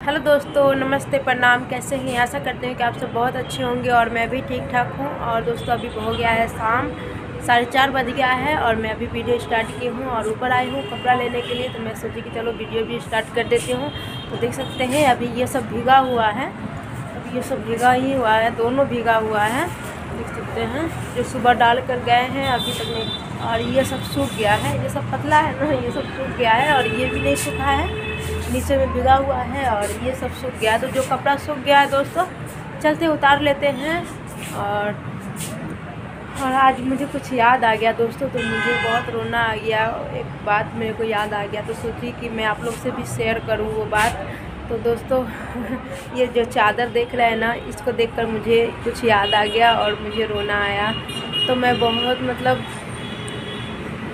Hello दोस्तों, नमस्ते, प्रणाम। कैसे हैं? आशा करते हैं कि आप सब बहुत अच्छे होंगे और मैं भी ठीक ठाक हूँ। और दोस्तों अभी हो गया है शाम, 4:30 बज गया है और मैं अभी वीडियो स्टार्ट की हूँ और ऊपर आई हूँ कपड़ा लेने के लिए। तो मैं सोची कि चलो वीडियो भी स्टार्ट कर देती हूँ। तो देख सकते हैं अभी ये सब भीगा हुआ है, अभी ये सब भीगा ही हुआ है, दोनों भीगा हुआ है। देख सकते हैं जो सुबह डाल कर गए हैं अभी तक नहीं। और ये सब सूख गया है, ये सब पतला है ना, ये सब सूख गया है और ये भी नहीं सूखा है, नीचे में भिगा हुआ है और ये सब सूख गया। तो जो कपड़ा सूख गया है दोस्तों, चलते उतार लेते हैं। और आज मुझे कुछ याद आ गया दोस्तों, तो मुझे बहुत रोना आ गया। एक बात मेरे को याद आ गया तो सोची कि मैं आप लोग से भी शेयर करूं वो बात। तो दोस्तों ये जो चादर देख रहे हैं ना, इसको देखकर मुझे कुछ याद आ गया और मुझे रोना आया। तो मैं बहुत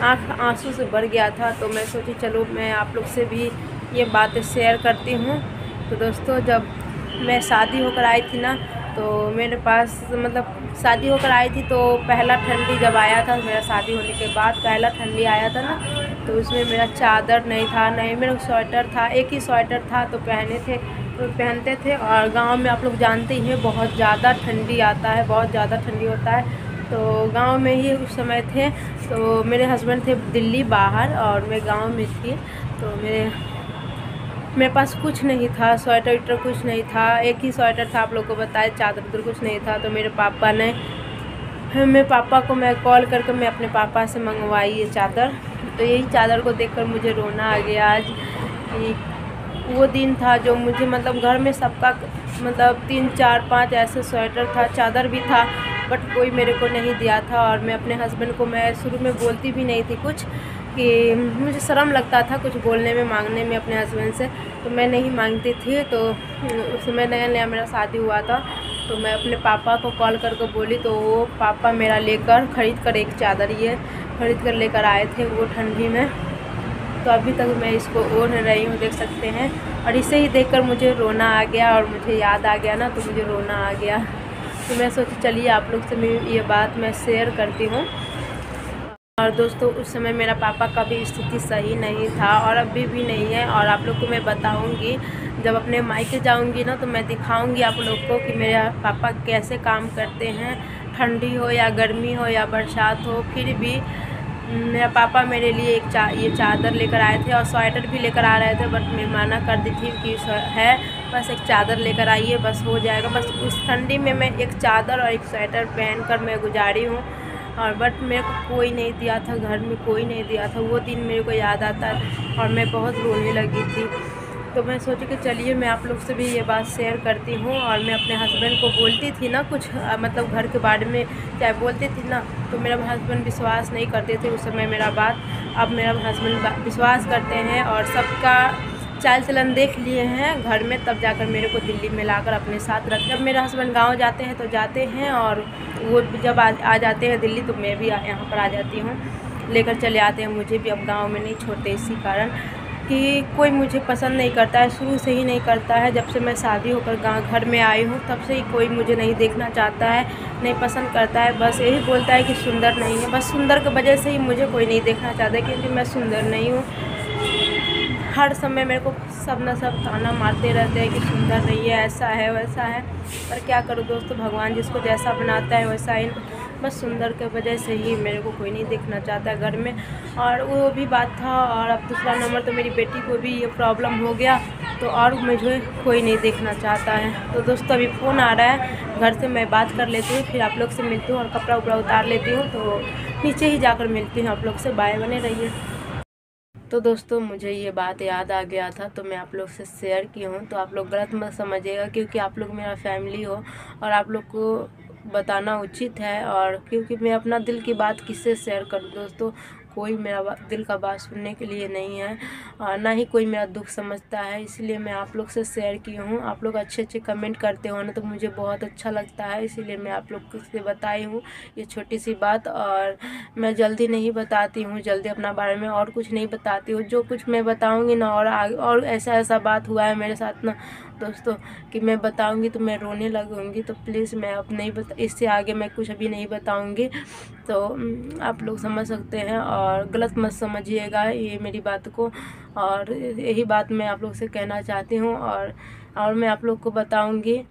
आँख आंसू से भर गया था। तो मैं सोची चलो मैं आप लोग से भी ये बातें शेयर करती हूँ। तो दोस्तों जब मैं शादी होकर आई थी ना, तो मेरे पास शादी होकर आई थी तो पहला ठंडी जब आया था, मेरा शादी होने के बाद पहला ठंडी आया था ना, तो उसमें मेरा चादर नहीं था, नहीं मेरा स्वेटर था। एक ही स्वेटर था तो पहनते थे। और गांव में आप लोग जानते ही हैं बहुत ज़्यादा ठंडी आता है, बहुत ज़्यादा ठंडी होता है। तो गांव में ही उस समय थे। तो मेरे हस्बैंड थे दिल्ली बाहर और मैं गांव में थी। तो मेरे पास कुछ नहीं था, स्वेटर वेटर कुछ नहीं था, एक ही स्वेटर था, आप लोग को बताया, चादर उधर कुछ नहीं था। तो मेरे पापा को मैं कॉल करके मैं अपने पापा से मंगवाई ये चादर। तो यही चादर को देखकर मुझे रोना आ गया आज कि वो दिन था जो मुझे घर में सबका 3 4 5 ऐसे स्वेटर था, चादर भी था, बट कोई मेरे को नहीं दिया था। और मैं अपने हस्बैंड को मैं शुरू में बोलती भी नहीं थी कुछ, कि मुझे शर्म लगता था कुछ बोलने में, मांगने में अपने हस्बैंड से। तो मैं नहीं मांगती थी। तो उस समय नया नया मेरा शादी हुआ था। तो मैं अपने पापा को कॉल करके बोली, तो वो पापा मेरा खरीद कर एक चादर ये खरीद कर लेकर आए थे वो ठंडी में। तो अभी तक मैं इसको ओढ़ रही हूँ, देख सकते हैं। और इसे ही देखकर मुझे रोना आ गया और मुझे याद आ गया ना, तो मुझे रोना आ गया। तो मैं सोची चलिए आप लोग से मैं ये बात मैं शेयर करती हूँ। और दोस्तों उस समय मेरा पापा का भी स्थिति सही नहीं था और अभी भी नहीं है। और आप लोग को मैं बताऊंगी, जब अपने मायके जाऊंगी ना, तो मैं दिखाऊंगी आप लोग को कि मेरे पापा कैसे काम करते हैं, ठंडी हो या गर्मी हो या बरसात हो। फिर भी मेरा पापा मेरे लिए ये चादर लेकर आए थे और स्वेटर भी लेकर आ रहे थे, बट मैं मना कर दी थी कि है बस एक चादर लेकर आइए, बस हो जाएगा। बस उस ठंडी में मैं एक चादर और एक स्वेटर पहन कर मैं गुजारी हूँ। और बट मेरे को कोई नहीं दिया था, घर में कोई नहीं दिया था। वो दिन मेरे को याद आता है और मैं बहुत रोने लगी थी। तो मैं सोची कि चलिए मैं आप लोग से भी ये बात शेयर करती हूँ। और मैं अपने हस्बैंड को बोलती थी ना कुछ घर के बारे में चाहे बोलती थी ना, तो मेरा हस्बैंड विश्वास नहीं करते थे उस समय मेरा बात। अब मेरा हस्बैंड विश्वास करते हैं और सबका चाल चलन देख लिए हैं घर में, तब जाकर मेरे को दिल्ली में लाकर अपने साथ रख। जब मेरे हस्बैंड गांव जाते हैं तो जाते हैं, और वो जब आ जाते हैं दिल्ली तो मैं भी यहाँ पर आ जाती हूँ, लेकर चले आते हैं। मुझे भी अब गांव में नहीं छोड़ते, इसी कारण कि कोई मुझे पसंद नहीं करता है, शुरू से ही नहीं करता है। जब से मैं शादी होकर घर में आई हूँ तब से ही कोई मुझे नहीं देखना चाहता है, नहीं पसंद करता है। बस यही बोलता है कि सुंदर नहीं है, बस सुंदर की वजह से ही मुझे कोई नहीं देखना चाहता है, क्योंकि मैं सुंदर नहीं हूँ। हर समय मेरे को सब न सब ताना मारते रहते हैं कि सुंदर नहीं है, ऐसा है वैसा है। पर क्या करूँ दोस्तों, भगवान जिसको जैसा बनाता है वैसा ही। बस सुंदर के वजह से ही मेरे को कोई नहीं देखना चाहता है घर में। और वो भी बात था। और अब दूसरा नंबर तो मेरी बेटी को भी ये प्रॉब्लम हो गया, तो और मुझे कोई नहीं देखना चाहता है। तो दोस्तों अभी फ़ोन आ रहा है घर से, मैं बात कर लेती हूँ, फिर आप लोग से मिलती हूँ और कपड़ा उपड़ा उतार लेती हूँ। तो नीचे ही जाकर मिलती हूँ आप लोग से। बाय, बने रहिए। तो दोस्तों मुझे ये बात याद आ गया था तो मैं आप लोग से शेयर की हूँ। तो आप लोग गलत मत समझिएगा, क्योंकि आप लोग मेरा फैमिली हो और आप लोग को बताना उचित है। और क्योंकि मैं अपना दिल की बात किससे शेयर करूँ दोस्तों, कोई मेरा दिल का बात सुनने के लिए नहीं है और ना ही कोई मेरा दुख समझता है। इसलिए मैं आप लोग से शेयर की हूँ। आप लोग अच्छे अच्छे कमेंट करते हो ना, तो मुझे बहुत अच्छा लगता है, इसीलिए मैं आप लोग से बताई हूँ ये छोटी सी बात। और मैं जल्दी नहीं बताती हूँ, जल्दी अपना बारे में और कुछ नहीं बताती हूँ। जो कुछ मैं बताऊँगी ना, और आगे और ऐसा बात हुआ है मेरे साथ ना दोस्तों, कि मैं बताऊंगी तो मैं रोने लगूंगी। तो प्लीज़ मैं अब नहीं इससे आगे मैं कुछ अभी नहीं बताऊंगी। तो आप लोग समझ सकते हैं और गलत मत समझिएगा ये मेरी बात को। और यही बात मैं आप लोग से कहना चाहती हूँ। और और मैं आप लोग को बताऊंगी।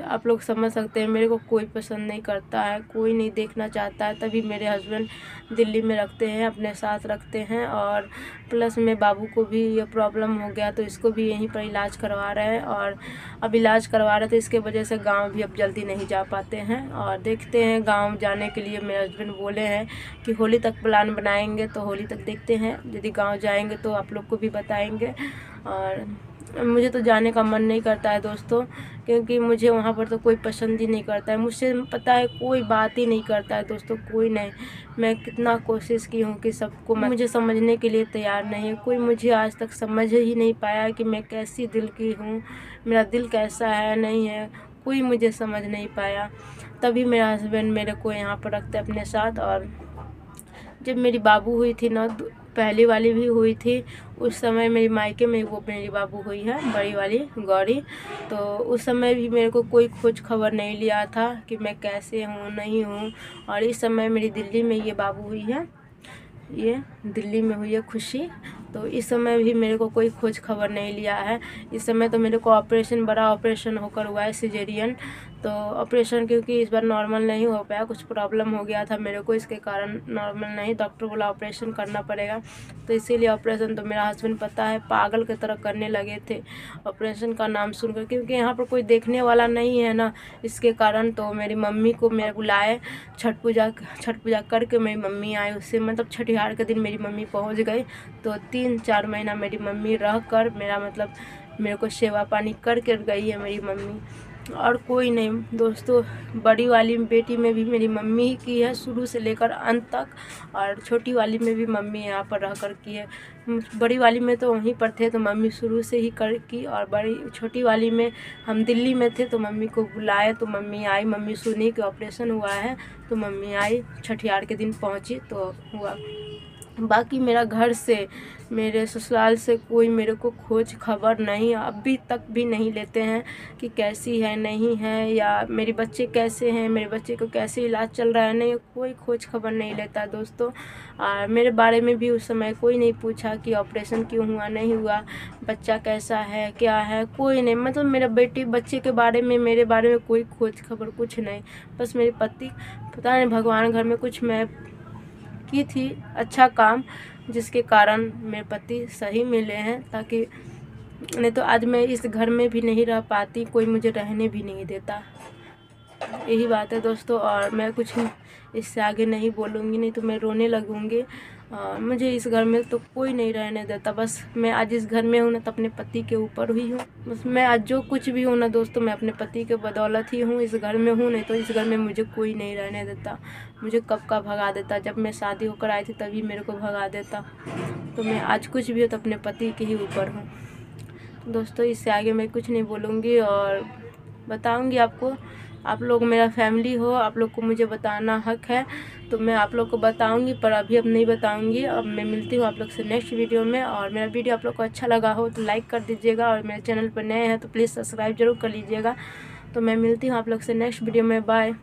आप लोग समझ सकते हैं, मेरे को कोई पसंद नहीं करता है, कोई नहीं देखना चाहता है, तभी मेरे हस्बैंड दिल्ली में रखते हैं, अपने साथ रखते हैं। और प्लस में बाबू को भी ये प्रॉब्लम हो गया तो इसको भी यहीं पर इलाज करवा रहे हैं। और अब इलाज करवा रहे थे, इसके वजह से गांव भी अब जल्दी नहीं जा पाते हैं। और देखते हैं, गांव जाने के लिए मेरे हस्बैंड बोले हैं कि होली तक प्लान बनाएंगे, तो होली तक देखते हैं, यदि गाँव जाएंगे तो आप लोग को भी बताएंगे। और मुझे तो जाने का मन नहीं करता है दोस्तों, क्योंकि मुझे वहाँ पर तो कोई पसंद ही नहीं करता है, मुझसे पता है कोई बात ही नहीं करता है दोस्तों, कोई नहीं। मैं कितना कोशिश की हूँ कि सबको मुझे समझने के लिए तैयार नहीं है, कोई मुझे आज तक समझ ही नहीं पाया कि मैं कैसी दिल की हूँ, मेरा दिल कैसा है नहीं है, कोई मुझे समझ नहीं पाया। तभी मेरा हस्बैंड मेरे को यहाँ पर रखते अपने साथ। और जब मेरी बाबू हुई थी ना, पहली वाली भी हुई थी, उस समय मेरी मायके में वो मेरी बाबू हुई है, बड़ी वाली गौरी। तो उस समय भी मेरे को कोई खोज खबर नहीं लिया था कि मैं कैसे हूँ नहीं हूँ। और इस समय मेरी दिल्ली में ये बाबू हुई है, ये दिल्ली में हुई है खुशी। तो इस समय भी मेरे को कोई खोज खबर नहीं लिया है। इस समय तो मेरे को ऑपरेशन, बड़ा ऑपरेशन होकर हुआ है, सिजेरियन। तो ऑपरेशन क्योंकि इस बार नॉर्मल नहीं हो पाया, कुछ प्रॉब्लम हो गया था मेरे को, इसके कारण नॉर्मल नहीं, डॉक्टर बोला ऑपरेशन करना पड़ेगा। तो इसीलिए ऑपरेशन तो मेरा हस्बैंड पता है पागल की तरह करने लगे थे ऑपरेशन का नाम सुनकर, क्योंकि यहाँ पर कोई देखने वाला नहीं है ना, इसके कारण। तो मेरी मम्मी को मेरे बुलाए, छठ पूजा करके मेरी मम्मी आई, उससे मतलब छठिहार के दिन मेरी मम्मी पहुँच गई। तो 3-4 महीना मेरी मम्मी रह कर मेरा मतलब मेरे को सेवा पानी करके गई है मेरी मम्मी, और कोई नहीं दोस्तों। बड़ी वाली बेटी में भी मेरी मम्मी ही की है शुरू से लेकर अंत तक, और छोटी वाली में भी मम्मी यहाँ पर रह कर की है। बड़ी वाली में तो वहीं पर थे तो मम्मी शुरू से ही कर की, और छोटी वाली में हम दिल्ली में थे तो मम्मी को बुलाए तो मम्मी आई, मम्मी सुनी कि ऑपरेशन हुआ है तो मम्मी आई, छठियार के दिन पहुँची तो हुआ। बाकी मेरा घर से, मेरे ससुराल से कोई मेरे को खोज खबर नहीं, अभी तक भी नहीं लेते हैं कि कैसी है नहीं है, या मेरे बच्चे कैसे हैं, मेरे बच्चे को कैसे इलाज चल रहा है, नहीं, कोई खोज खबर नहीं लेता दोस्तों। और मेरे बारे में भी उस समय कोई नहीं पूछा कि ऑपरेशन क्यों हुआ नहीं हुआ, बच्चा कैसा है क्या है, कोई नहीं। मतलब मेरे बच्चे के बारे में, मेरे बारे में कोई खोज खबर कुछ नहीं। बस मेरे पति, पता नहीं भगवान घर में कुछ मैं की थी अच्छा काम, जिसके कारण मेरे पति सही मिले हैं, ताकि नहीं तो आज मैं इस घर में भी नहीं रह पाती, कोई मुझे रहने भी नहीं देता। यही बात है दोस्तों, और मैं कुछ इससे आगे नहीं बोलूँगी, नहीं तो मैं रोने लगूँगी। मुझे इस घर में तो कोई नहीं रहने देता। बस मैं आज इस घर में हूँ ना तो अपने पति के ऊपर हुई हूँ। बस मैं आज जो कुछ भी हूँ ना दोस्तों, मैं अपने पति के बदौलत ही हूँ, इस घर में हूँ, नहीं तो इस घर में मुझे कोई नहीं रहने देता। मुझे कब का भगा देता, जब मैं शादी होकर आई थी तभी मेरे को भगा देता। तो मैं आज कुछ भी हो तो अपने पति के ही ऊपर हूँ। तो दोस्तों इससे आगे मैं कुछ नहीं बोलूँगी, और बताऊँगी आपको। आप लोग मेरा फैमिली हो, आप लोग को मुझे बताना हक है, तो मैं आप लोग को बताऊंगी, पर अभी अब नहीं बताऊंगी। अब मैं मिलती हूँ आप लोग से नेक्स्ट वीडियो में। और मेरा वीडियो आप लोग को अच्छा लगा हो तो लाइक कर दीजिएगा, और मेरे चैनल पर नए हैं तो प्लीज़ सब्सक्राइब जरूर कर लीजिएगा। तो मैं मिलती हूँ आप लोग से नेक्स्ट वीडियो में। बाय।